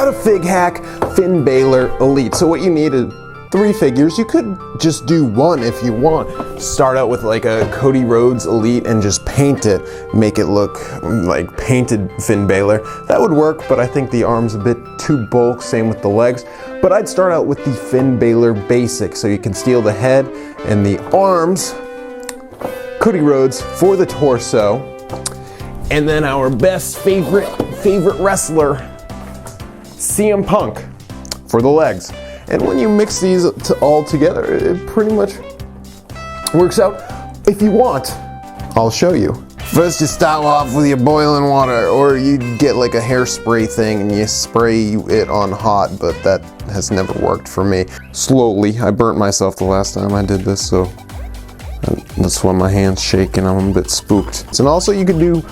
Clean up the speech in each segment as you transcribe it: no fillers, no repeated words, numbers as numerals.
got a fig hack Finn Balor Elite. So what you need is 3 figures. You could just do 1 if you want. Start out with like a Cody Rhodes Elite and just paint it, make it look like painted Finn Balor. That would work, but I think the arm's a bit too bulk, same with the legs. But I'd start out with the Finn Balor Basic, so you can steal the head and the arms, Cody Rhodes for the torso, and then our best favorite wrestler, CM Punk, for the legs. And when you mix these all together, it pretty much works out. If you want, I'll show you. First, you start off with your boiling water, or you get like a hairspray thing and you spray it on hot, but that has never worked for me. Slowly, I burnt myself the last time I did this, so that's why my hand's shaking. I'm a bit spooked. And also you could do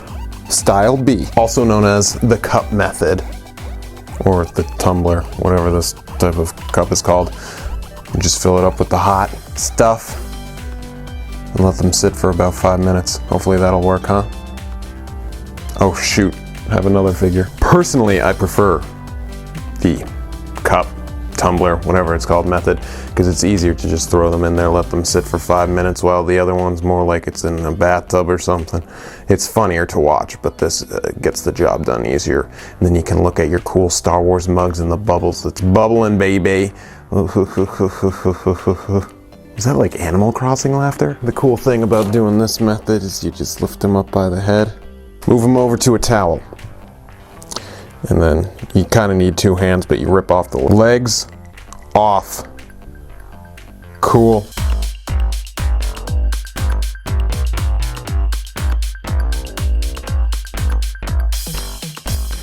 Style B, also known as the cup method, or the tumbler, whatever this type of cup is called. You just fill it up with the hot stuff and let them sit for about 5 minutes. Hopefully that'll work, huh? Oh shoot, I have another figure. Personally, I prefer the cup, tumbler, whatever it's called method, because it's easier to just throw them in there, let them sit for 5 minutes, while the other one's more like it's in a bathtub or something. It's funnier to watch, but this gets the job done easier. And then you can look at your cool Star Wars mugs and the bubbles that's bubbling, baby. Is that like Animal Crossing laughter? The cool thing about doing this method is you just lift them up by the head, move them over to a towel, and then you kind of need 2 hands, but you rip off the legs off. Cool.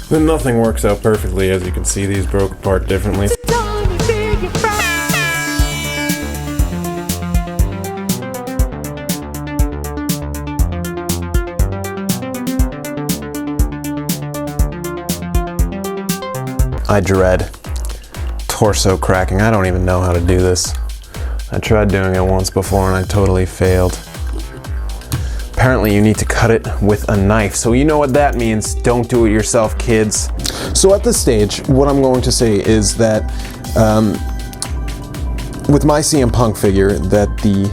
Then nothing works out perfectly. As you can see, these broke apart differently. I dread torso cracking. I don't even know how to do this. I tried doing it once before and I totally failed. Apparently you need to cut it with a knife. So you know what that means. Don't do it yourself, kids. So at this stage, what I'm going to say is that with my CM Punk figure, that the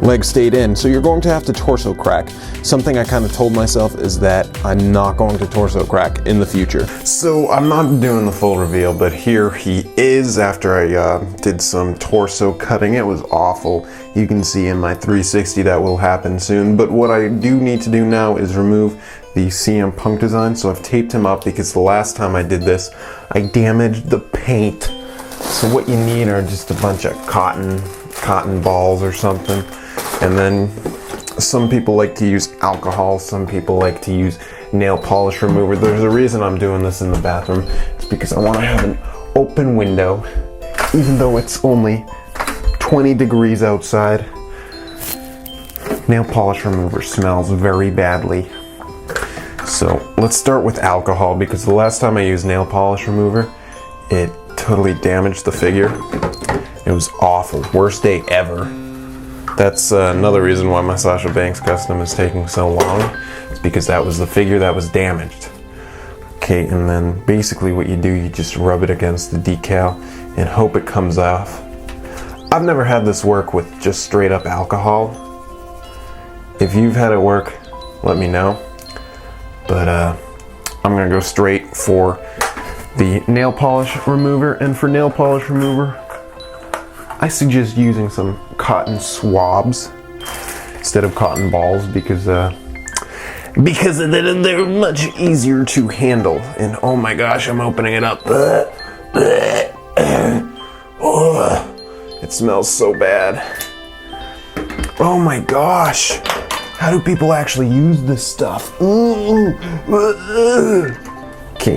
leg stayed in. So you're going to have to torso crack. Something I kind of told myself is that I'm not going to torso crack in the future. So I'm not doing the full reveal, but here he is after I did some torso cutting. It was awful. You can see in my 360 that will happen soon. But what I do need to do now is remove the CM Punk design. So I've taped him up because the last time I did this, I damaged the paint. So what you need are just a bunch of cotton balls or something. And then some people like to use alcohol, some people like to use nail polish remover. There's a reason I'm doing this in the bathroom. It's because I want to have an open window, even though it's only 20 degrees outside. Nail polish remover smells very badly. So let's start with alcohol, because the last time I used nail polish remover, it totally damaged the figure. It was awful. Worst day ever. That's another reason why my Sasha Banks custom is taking so long. It's because that was the figure that was damaged. Okay, and then basically what you do, you just rub it against the decal and hope it comes off. I've never had this work with just straight up alcohol. If you've had it work, let me know. But I'm gonna go straight for the nail polish remover. And for nail polish remover, I suggest using some cotton swabs instead of cotton balls, because they're much easier to handle. And oh my gosh, I'm opening it up. It smells so bad. Oh my gosh. How do people actually use this stuff? Okay,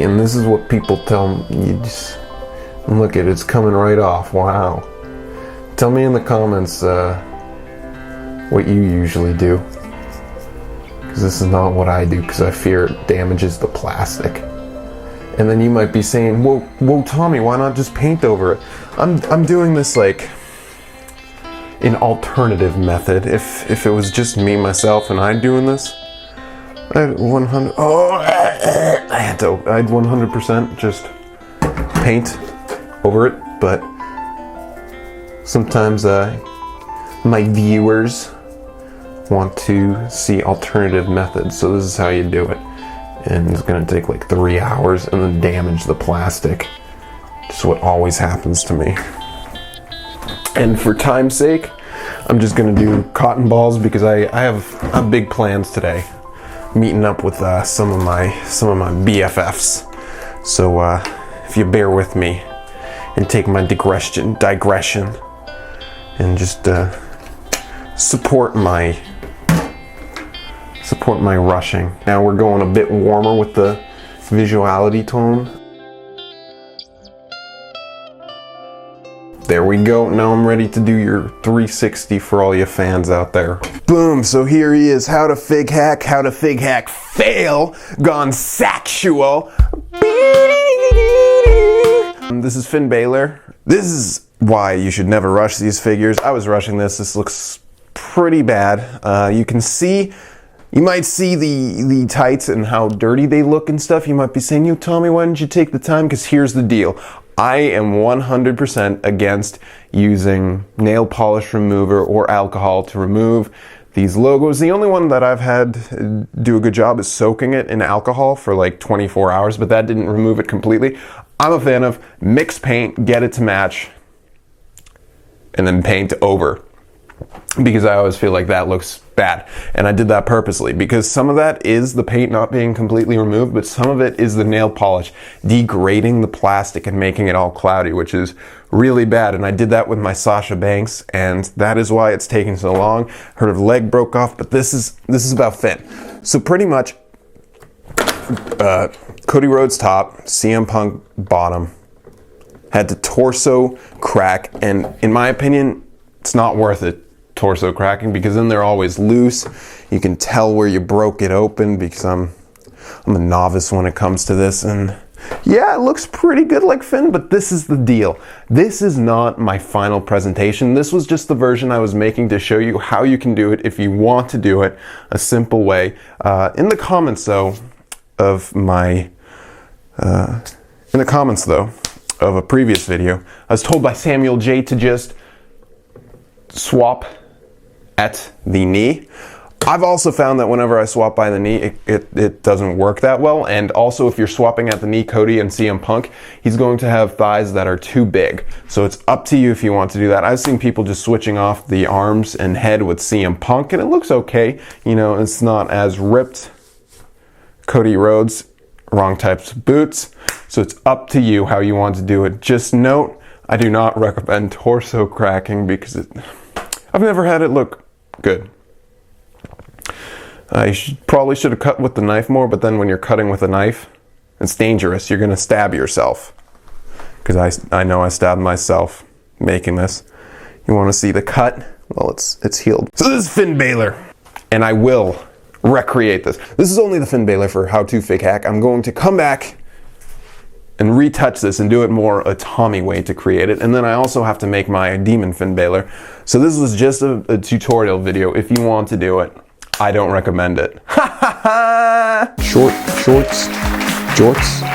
and this is what people tell me. You just look at it, it's coming right off. Wow. Tell me in the comments what you usually do, because this is not what I do, because I fear it damages the plastic. And then you might be saying, whoa Tommy, why not just paint over it? I'm doing this like an alternative method. If it was just me, myself, and I doing this, I'd 100% just paint over it, but sometimes my viewers want to see alternative methods, so this is how you do it. And it's gonna take like 3 hours and then damage the plastic. Just what always happens to me. And for time's sake, I'm just gonna do cotton balls because I have big plans today. Meeting up with some of my BFFs. So if you bear with me and take my digression and just support my rushing. Now we're going a bit warmer with the visuality tone. There we go. Now I'm ready to do your 360 for all you fans out there. Boom. So here he is. How to fig hack fail gone sexual. This is Finn Balor. This is why you should never rush these figures. I was rushing this. This looks pretty bad. You might see the tights and how dirty they look and stuff. You might be saying, "You Tommy, why didn't you take the time?" Because here's the deal. I am 100% against using nail polish remover or alcohol to remove these logos. The only one that I've had do a good job is soaking it in alcohol for like 24 hours, but that didn't remove it completely. I'm a fan of mix paint, get it to match, and then paint over. Because I always feel like that looks bad. And I did that purposely because some of that is the paint not being completely removed, but some of it is the nail polish degrading the plastic and making it all cloudy, which is really bad. And I did that with my Sasha Banks, and that is why it's taking so long. Her leg broke off, but this is about Finn. So pretty much Cody Rhodes top, CM Punk bottom, had the torso crack, and in my opinion, it's not worth it, torso cracking, because then they're always loose. You can tell where you broke it open because I'm a novice when it comes to this, and yeah, it looks pretty good like Finn, but this is the deal. This is not my final presentation. This was just the version I was making to show you how you can do it if you want to do it a simple way. In the comments though of a previous video, I was told by Samuel J to just swap at the knee. I've also found that whenever I swap by the knee, it doesn't work that well. And also, if you're swapping at the knee, Cody and CM Punk, he's going to have thighs that are too big. So it's up to you if you want to do that. I've seen people just switching off the arms and head with CM Punk, and it looks okay. You know, it's not as ripped. Cody Rhodes, wrong types of boots. So it's up to you how you want to do it. Just note, I do not recommend torso cracking because I've never had it look good. I probably should have cut with the knife more, but then when you're cutting with a knife, it's dangerous. You're going to stab yourself. Because I know I stabbed myself making this. You want to see the cut? Well, it's healed. So this is Finn Balor, and I will recreate this. This is only the Finn Balor for How to Fig Hack. I'm going to come back and retouch this and do it more a Tommy way to create it. And then I also have to make my Demon Finn Balor. So this was just a tutorial video. If you want to do it, I don't recommend it. Shorts, jorts.